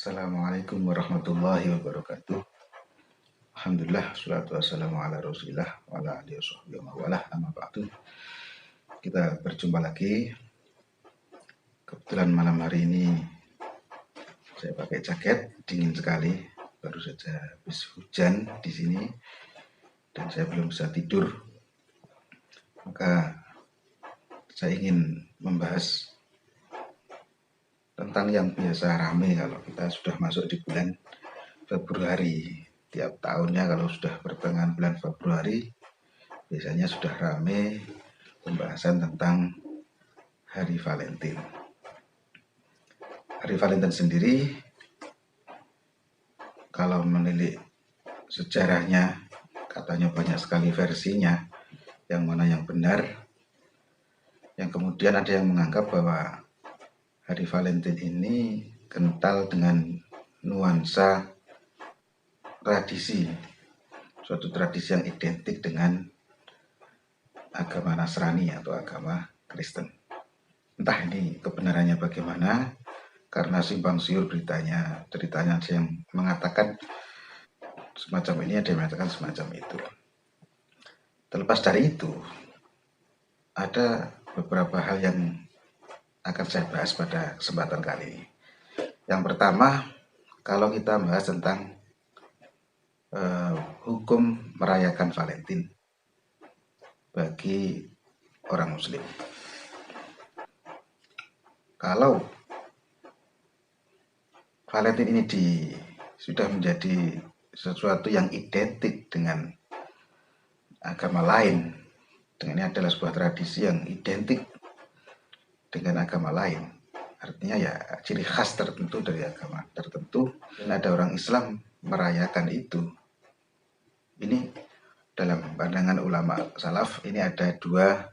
Assalamualaikum warahmatullahi wabarakatuh. Alhamdulillah, salatu wassalamu ala rasulillah wa ala alihi wasahbihi wa mawalah, amma ba'du. Kita berjumpa lagi. Kebetulan malam hari ini saya pakai jaket, dingin sekali. Baru saja habis hujan di sini dan saya belum bisa tidur. Maka saya ingin membahas tentang yang biasa rame kalau kita sudah masuk di bulan Februari. Tiap tahunnya kalau sudah pertengahan bulan Februari biasanya sudah rame pembahasan tentang Hari Valentine. Hari Valentine sendiri kalau menilik sejarahnya katanya banyak sekali versinya, yang mana yang benar. Yang kemudian ada yang menganggap bahwa Hari Valentine ini kental dengan nuansa tradisi, suatu tradisi yang identik dengan agama Nasrani atau agama Kristen. Entah ini kebenarannya bagaimana, karena simpang siur ceritanya ada yang mengatakan semacam ini, ada yang mengatakan semacam itu. Terlepas dari itu, ada beberapa hal yang akan saya bahas pada kesempatan kali ini. Yang pertama, kalau kita bahas tentang hukum merayakan Valentine bagi orang Muslim. Kalau Valentine ini sudah menjadi sesuatu yang identik dengan agama lain, dengan ini adalah sebuah tradisi yang identik dengan agama lain, artinya ya ciri khas tertentu dari agama tertentu, dan ada orang Islam merayakan itu. Ini dalam pandangan ulama salaf ini ada dua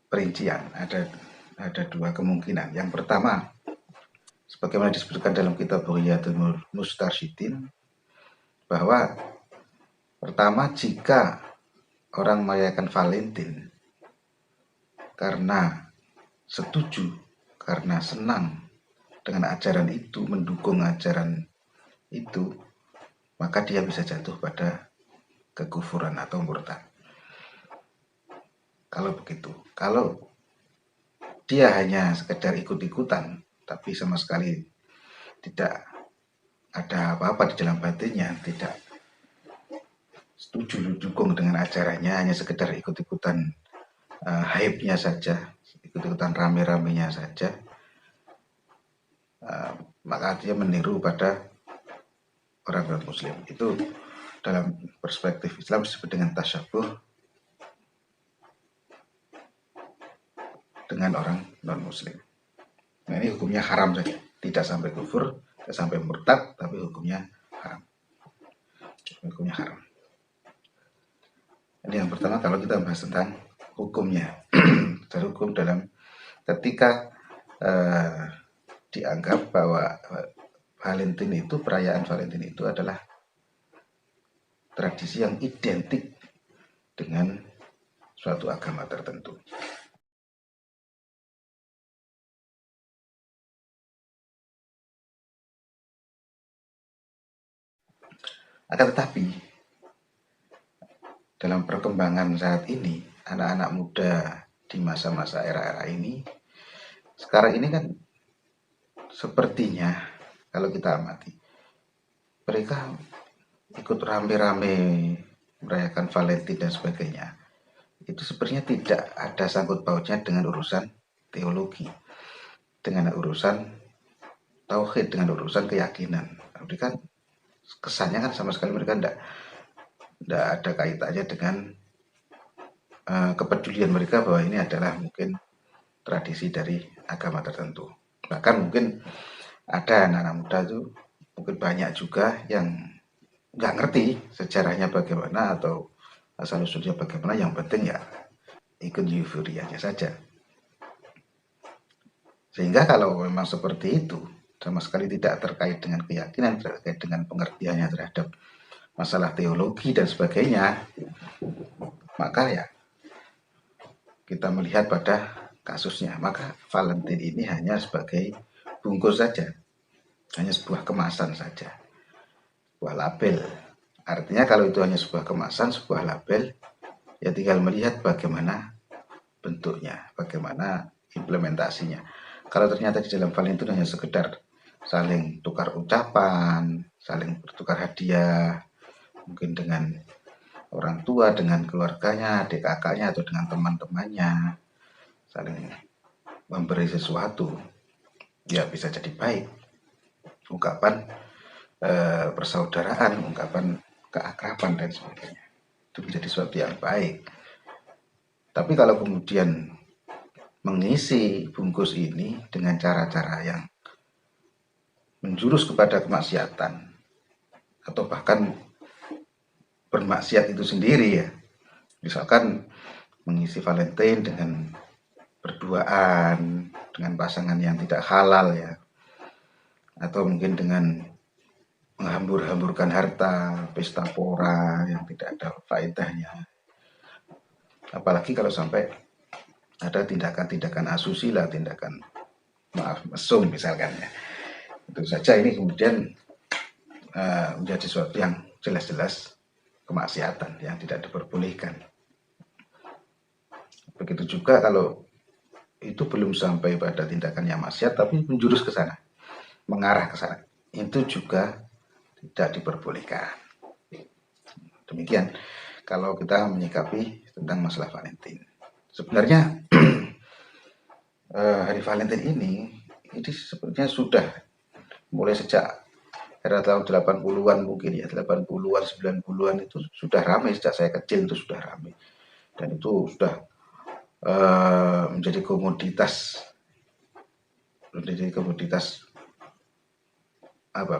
perincian, ada dua kemungkinan. Yang pertama, sebagaimana disebutkan dalam kitab Bughiyatul Mustarsyidin, bahwa pertama, jika orang merayakan Valentine karena setuju, karena senang dengan ajaran itu, mendukung ajaran itu, maka dia bisa jatuh pada kekufuran atau murtad. Kalau begitu, kalau dia hanya sekedar ikut-ikutan, tapi sama sekali tidak ada apa-apa di dalam batinnya, tidak setuju didukung dengan ajarannya, hanya sekedar ikut-ikutan hype-nya saja, ikut-ikutan rame-ramenya saja, maka dia meniru pada orang non-Muslim. Itu dalam perspektif Islam disebut dengan tasyabuh dengan orang non-Muslim. Nah, ini hukumnya haram saja, tidak sampai kufur, tidak sampai murtad, tapi hukumnya haram. Hukumnya haram. Ini yang pertama kalau kita bahas tentang hukumnya. Dari hukum dalam ketika dianggap bahwa Valentine itu, perayaan Valentine itu adalah tradisi yang identik dengan suatu agama tertentu. Akan tetapi dalam perkembangan saat ini, anak-anak muda di masa-masa era-era ini, sekarang ini kan sepertinya kalau kita amati, mereka ikut rame-rame merayakan Valentine dan sebagainya. Itu sebenarnya tidak ada sangkut pautnya dengan urusan teologi, dengan urusan tauhid, dengan urusan keyakinan. Jadi kan kesannya kan sama sekali mereka tidak ada kaitannya dengan kepedulian mereka bahwa ini adalah mungkin tradisi dari agama tertentu. Bahkan mungkin ada anak-anak muda itu, mungkin banyak juga yang nggak ngerti sejarahnya bagaimana atau asal usulnya bagaimana, yang penting ya ikut euforianya saja. Sehingga kalau memang seperti itu, sama sekali tidak terkait dengan keyakinan, terkait dengan pengertiannya terhadap masalah teologi dan sebagainya, maka ya kita melihat pada kasusnya, maka Valentine ini hanya sebagai bungkus saja, hanya sebuah kemasan saja, sebuah label. Artinya kalau itu hanya sebuah kemasan, sebuah label, ya tinggal melihat bagaimana bentuknya, bagaimana implementasinya. Kalau ternyata di dalam Valentine hanya sekedar saling tukar ucapan, saling bertukar hadiah, mungkin dengan orang tua, dengan keluarganya, adik kakaknya, atau dengan teman-temannya, saling memberi sesuatu, ya bisa jadi baik. Ungkapan persaudaraan, ungkapan keakraban dan sebagainya. Itu menjadi sesuatu yang baik. Tapi kalau kemudian mengisi bungkus ini dengan cara-cara yang menjurus kepada kemaksiatan, atau bahkan bermaksiat itu sendiri ya. Misalkan mengisi Valentine dengan berduaan dengan pasangan yang tidak halal ya, atau mungkin dengan menghambur-hamburkan harta, pesta pora yang tidak ada faedahnya. Apalagi kalau sampai ada tindakan-tindakan asusila, tindakan mesum misalkan ya. Itu saja ini kemudian menjadi sesuatu yang jelas-jelas kemaksiatan yang tidak diperbolehkan. Begitu juga kalau itu belum sampai pada tindakan yang maksiat tapi menjurus ke sana, mengarah ke sana, itu juga tidak diperbolehkan. Demikian kalau kita menyikapi tentang masalah Valentine. Sebenarnya hari Valentine ini sebenarnya sudah mulai sejak era tahun 80-an mungkin ya, 80-an, 90-an itu sudah ramai, sejak saya kecil itu sudah ramai. Dan itu sudah menjadi komoditas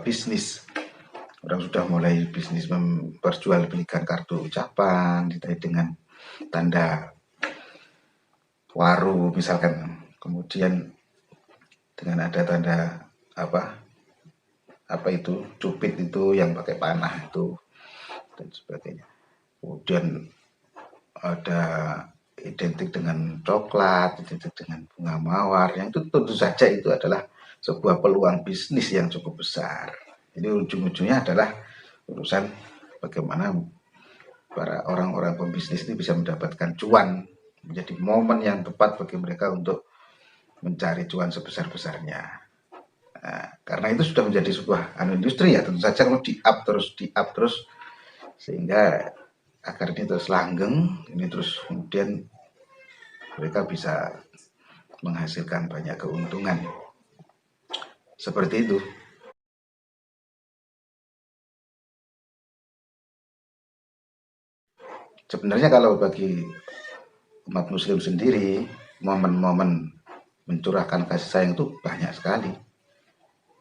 bisnis. Orang sudah mulai bisnis memperjualbelikan kartu ucapan ditandai dengan tanda waru misalkan, kemudian dengan ada tanda apa itu cupit itu yang pakai panah itu dan sebagainya. Kemudian ada identik dengan coklat, identik dengan bunga mawar, yang itu tentu saja itu adalah sebuah peluang bisnis yang cukup besar. Jadi ujung-ujungnya adalah urusan bagaimana para orang-orang pembisnis ini bisa mendapatkan cuan, menjadi momen yang tepat bagi mereka untuk mencari cuan sebesar-besarnya. Nah, karena itu sudah menjadi sebuah industri ya, tentu saja kalau di-up terus sehingga agar ini terus langgeng, ini terus kemudian mereka bisa menghasilkan banyak keuntungan. Seperti itu. Sebenarnya kalau bagi umat muslim sendiri, momen-momen mencurahkan kasih sayang itu banyak sekali.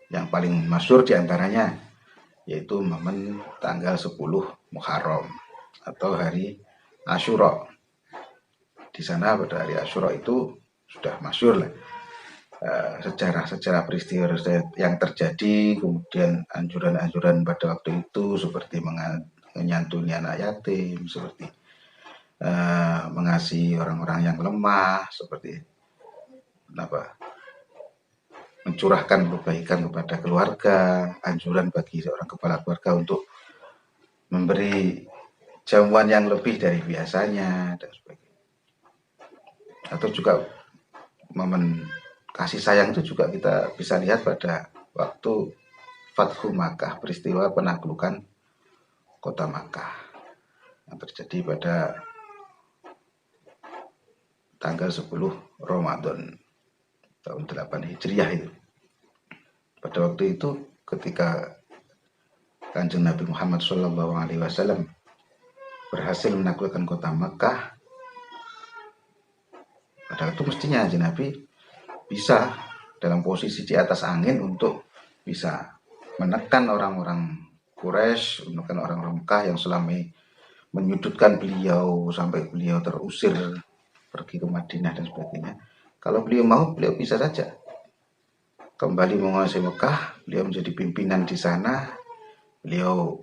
Yang paling masyhur diantaranya yaitu momen tanggal 10 Muharram atau hari Asyura. Di sana pada hari Asyura itu sudah masyhur lah sejarah peristiwa yang terjadi, kemudian anjuran-anjuran pada waktu itu seperti menyantuni anak yatim, seperti mengasihi orang-orang yang lemah, seperti mencurahkan kebaikan kepada keluarga, anjuran bagi seorang kepala keluarga untuk memberi jamuan yang lebih dari biasanya dan sebagainya. Atau juga momen kasih sayang itu juga kita bisa lihat pada waktu Fathu Makkah, peristiwa penaklukan kota Makkah yang terjadi pada tanggal 10 Ramadan tahun 8 Hijriah itu. Pada waktu itu ketika Kanjeng Nabi Muhammad SAW berhasil menaklukkan kota Makkah, padahal itu mestinya Nabi bisa dalam posisi di atas angin untuk bisa menekan orang-orang Quraisy, menekan orang-orang Mekah yang selama ini menyudutkan beliau sampai beliau terusir pergi ke Madinah dan sebagainya. Kalau beliau mau, beliau bisa saja kembali menguasai Mekah, beliau menjadi pimpinan di sana, beliau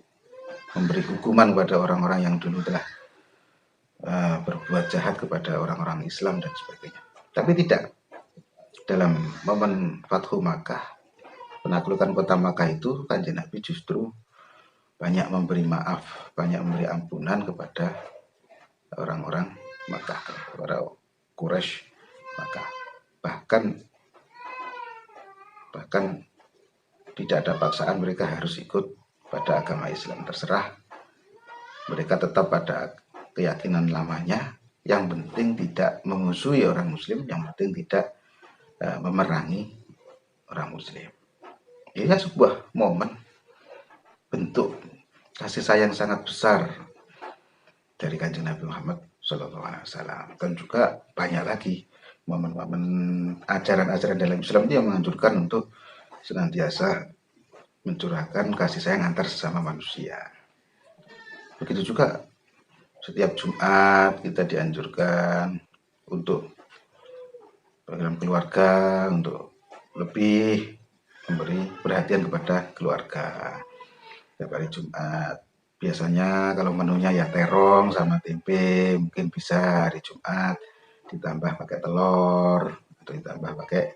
memberi hukuman kepada orang-orang yang dulu telah berbuat jahat kepada orang-orang Islam dan sebagainya. Tapi tidak, dalam momen Fathu Makkah, penaklukan kota Makkah itu Kanjeng Nabi justru banyak memberi maaf, banyak memberi ampunan kepada orang-orang Makkah, para Quraisy Makkah. Bahkan tidak ada paksaan mereka harus ikut pada agama Islam, terserah mereka tetap pada keyakinan lamanya, yang penting tidak memusuhi orang Muslim, yang penting tidak memerangi orang Muslim. Ini sebuah momen bentuk kasih sayang sangat besar dari Kanjeng Nabi Muhammad SAW. Dan juga banyak lagi momen-momen ajaran-ajaran dalam Islam itu yang menganjurkan untuk senantiasa mencurahkan kasih sayang antar sesama manusia. Begitu juga setiap Jumat kita dianjurkan untuk program keluarga, untuk lebih memberi perhatian kepada keluarga. Setiap hari Jumat biasanya kalau menunya ya terong sama tempe, mungkin bisa hari Jumat ditambah pakai telur atau ditambah pakai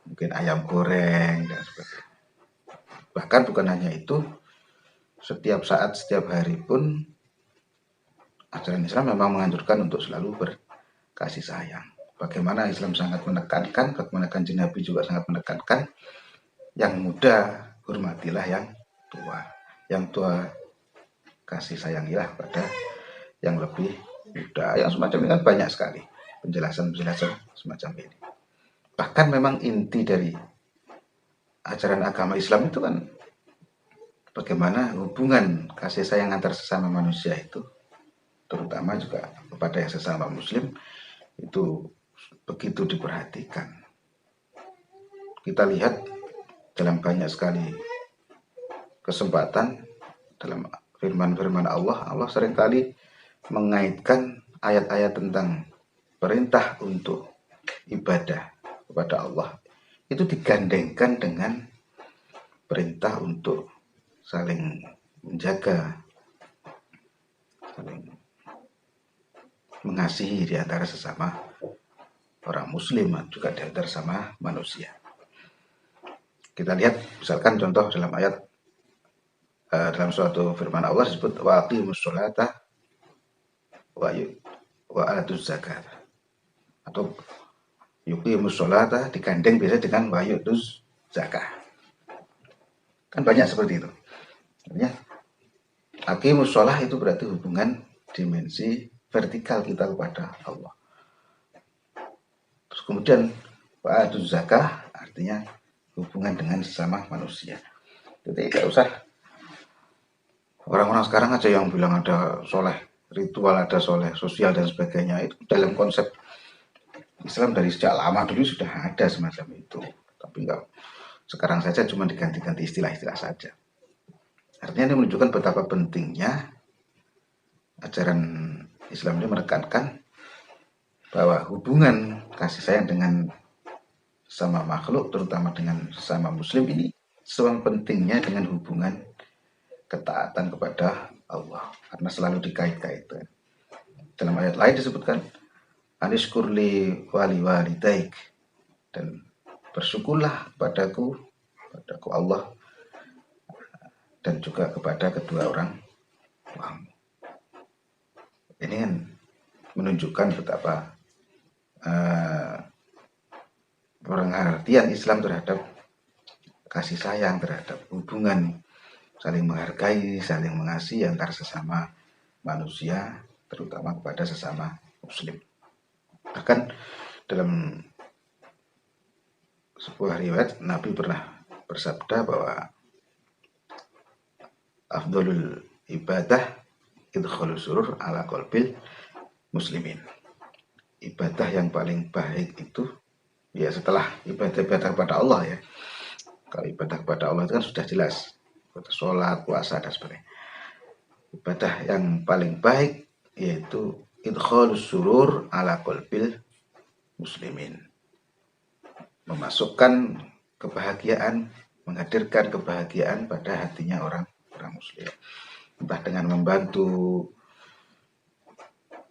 mungkin ayam goreng dan sebagainya. Bahkan bukan hanya itu, setiap saat, setiap hari pun ajaran Islam memang menganjurkan untuk selalu berkasih sayang. Bagaimana Islam sangat menekankan, bagaimana Kanjeng Nabi juga sangat menekankan, yang muda hormatilah yang tua, yang tua kasih sayangilah pada yang lebih muda. Yang semacam ini kan banyak sekali penjelasan-penjelasan semacam ini. Bahkan memang inti dari ajaran agama Islam itu kan bagaimana hubungan kasih sayang antar sesama manusia itu, terutama juga kepada yang sesama Muslim, itu begitu diperhatikan. Kita lihat dalam banyak sekali kesempatan dalam firman-firman Allah seringkali mengaitkan ayat-ayat tentang perintah untuk ibadah kepada Allah itu digandengkan dengan perintah untuk saling menjaga, saling mengasihi di antara sesama orang Muslim, juga di antara sama manusia. Kita lihat misalkan contoh dalam ayat dalam suatu firman Allah disebut wa aqimus sholata wa atuz zakat, atau yuqimus sholata digandeng biasa dengan wa yutuz zakah. Kan banyak seperti itu. Artinya aqimus sholah itu berarti hubungan dimensi vertikal kita kepada Allah. Terus kemudian wa atuz zakah artinya hubungan dengan sesama manusia. Jadi tidak usah orang-orang sekarang aja yang bilang ada soleh ritual, ada soleh sosial dan sebagainya. Itu dalam konsep Islam dari sejak lama dulu sudah ada semacam itu. Tapi enggak, sekarang saja cuma diganti-ganti istilah-istilah saja. Artinya ini menunjukkan betapa pentingnya ajaran Islam ini menekankan bahwa hubungan kasih sayang dengan sama makhluk, terutama dengan sesama Muslim ini sama pentingnya dengan hubungan ketaatan kepada Allah, karena selalu dikait-kaitkan. Dalam ayat lain disebutkan anishkurli wali walidaik, dan bersyukurlah padaku Allah dan juga kepada kedua orang tuamu. Ini kan menunjukkan betapa pengertian Islam terhadap kasih sayang, terhadap hubungan saling menghargai, saling mengasihi antar sesama manusia, terutama kepada sesama Muslim. Bahkan dalam sebuah riwayat Nabi pernah bersabda bahwa afdhalul ibadah idkhalus surur ala qalbil muslimin. Ibadah yang paling baik itu ya setelah ibadah kepada Allah ya. Kalau ibadah kepada Allah itu kan sudah jelas, sholat, puasa dan sebagainya. Ibadah yang paling baik yaitu idkhalus surur ala qalbil muslimin, memasukkan kebahagiaan, menghadirkan kebahagiaan pada hatinya orang Muslim. Entah dengan membantu,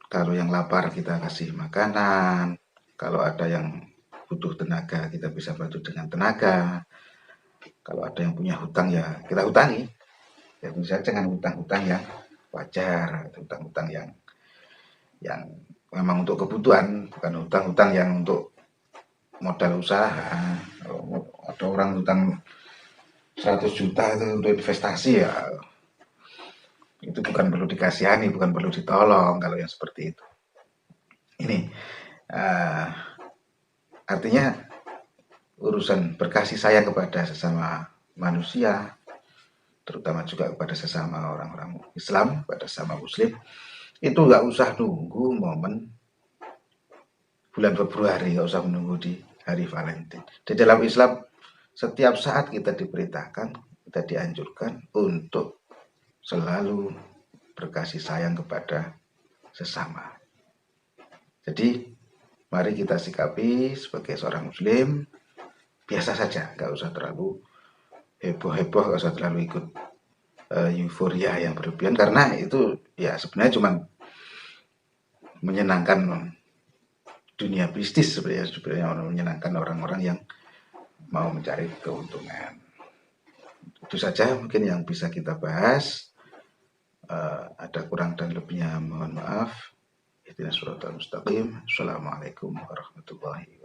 kalau yang lapar kita kasih makanan, kalau ada yang butuh tenaga kita bisa bantu dengan tenaga, Kalau ada yang punya hutang ya kita hutangi. Ya tentu saja dengan hutang-hutang yang wajar, hutang-hutang yang memang untuk kebutuhan, bukan hutang-hutang yang untuk modal usaha. Kalau ada orang hutang 100 juta itu untuk investasi ya itu bukan perlu dikasihani, bukan perlu ditolong kalau yang seperti itu. Ini artinya urusan berkasih sayang kepada sesama manusia, terutama juga kepada sesama orang-orang Islam, kepada sesama Muslim, itu nggak usah nunggu momen bulan Februari, nggak usah menunggu di hari Valentine. Di dalam Islam, setiap saat kita diperintahkan, kita dianjurkan untuk selalu berkasih sayang kepada sesama. Jadi, mari kita sikapi sebagai seorang Muslim, biasa saja, nggak usah terlalu heboh-heboh, nggak usah terlalu ikut euforia yang berlebihan, karena itu ya sebenarnya cuma menyenangkan dunia bisnis sebenarnya menyenangkan orang-orang yang mau mencari keuntungan. Itu saja mungkin yang bisa kita bahas. Ada kurang dan lebihnya mohon maaf. Ihdinas siratal mustaqim. Assalamualaikum warahmatullahi wabarakatuh.